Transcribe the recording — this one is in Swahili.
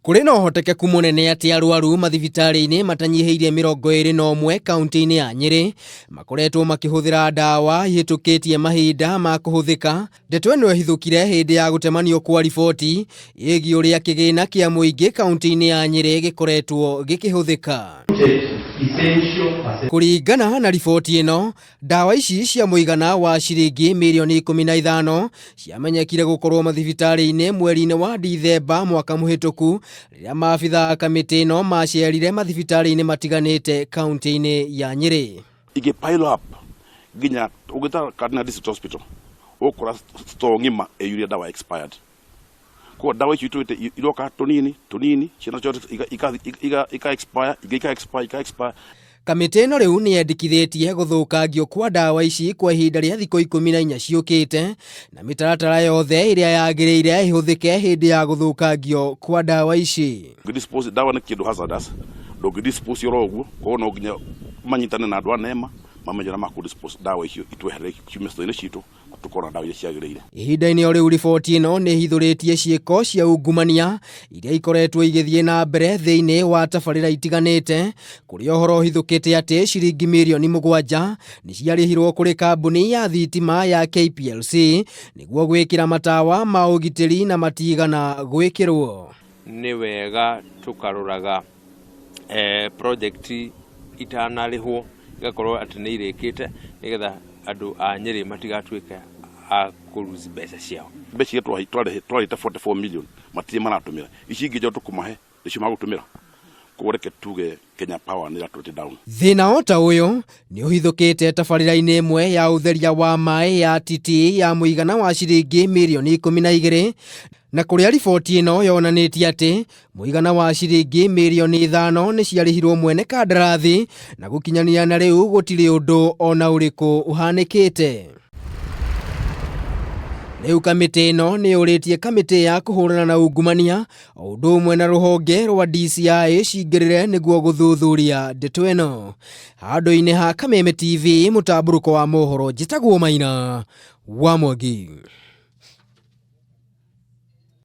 Kuri no hotekeku munene ati arwaru mathibitari-ini matanyihĩirie 21 kaunti-ini ya Nyeri makoretwo makihuthira ndawa hituketie mahinda ma kuhuthika. Ndeto ĩno ĩhithũkire hindi ya gutemanio kwa riboti ĩgiĩ ũrĩa kĩgĩna kĩa mũingĩ kaunti-ini ya Nyeri gĩkoretwo gĩkĩhuthĩka. Kuringana na riboti ĩno, ndawa ici cia mũigana wa ciringi mirioni 15 ciamenyekire gukorwo mathibitari-ini mweri-ini wa Dithemba mwaka muhituku rĩrĩa maabitha kamĩtĩ ĩno macerire mathibitari-ini matiganĩte kaunti-ini ya Nyeri. Ige pile up ginya ugita Cardinal District Hospital ukora store ngima uria ndawa expired. Kwa dawa ici tuite iroka tunini cina chote ika expire. Kamĩtĩ ĩno rĩu nĩyendekithĩtie gũthũkangio kwa ndawa ici kwa ihinda rĩa thikũ 14 ciũkĩte, na mĩtaratara yothe ĩrĩa yagĩrĩire ĩhũthĩke hĩndĩ ya gũthũkangio kwa ndawa ici. Dispose dawa nĩ kĩndũ hazardous, ndũngĩdispose yoro ũguo, koguo no nginya manyitane na andũ anema mamenyera ma kũdispose dawa icio itwehere kiumĩco-inĩ citũ tukora ndawa iria ciagĩrĩire. Ihinda-inĩ o rĩu riboti ĩno nĩ ĩhithũrĩtie ciĩko cia ungumania iria ikoretwo igĩthiĩ na mbere thĩinĩ wa tabarĩra itiganĩte, kũrĩa ũhoro ũhithũkĩte atĩ ciringi mirioni 7 nĩ ciarĩhirwo kũrĩ kambuni ya thitima ya KPLC nĩguo gwĩkĩra matawa ma ũgitĩri na matigana gwĩkĩrwo. Nĩ wega tukarũraga project itanarĩhwo igakorwo atĩ nĩ irĩkĩte nĩgetha andũ a Nyeri matigatuĩke a kũruzi mbeca ciao. Mbeca twarĩte 44 million matirĩ maratumĩra, ici ingĩ njo tũkũmahe nĩcio magũtũmĩra, koguo reke tuge Kenya Power nĩ ĩratwĩte down. Thĩna o ta ũyũ nĩ ũhithũkĩte tabarĩra-inĩ ĩmwe ya ũtheria wa maĩ ya titi ya mũigana wa ciringi mirioni 12, na kũrĩa riboti ĩno yonanĩtie atĩ mũigana wa ciringi mirioni 5 nĩ ciarĩhirwo mwene kandarathi, na gũkinyania na rĩu gũtirĩ ũndũ ona ũrĩkũ ũhanĩkĩte. Rĩu kamĩtĩ ĩno nĩ yũrĩtie kamĩtĩ ya kũhũrana na ungumania o ũndũ ũmwe na rũhonge rwa DCI cingĩrĩre nĩguo gũthuthuria ndeto ĩno. Handũ-inĩ ha Kameme TV, mũtambũrũko wa mohoro, njĩtagwo Maina wa Mwangi.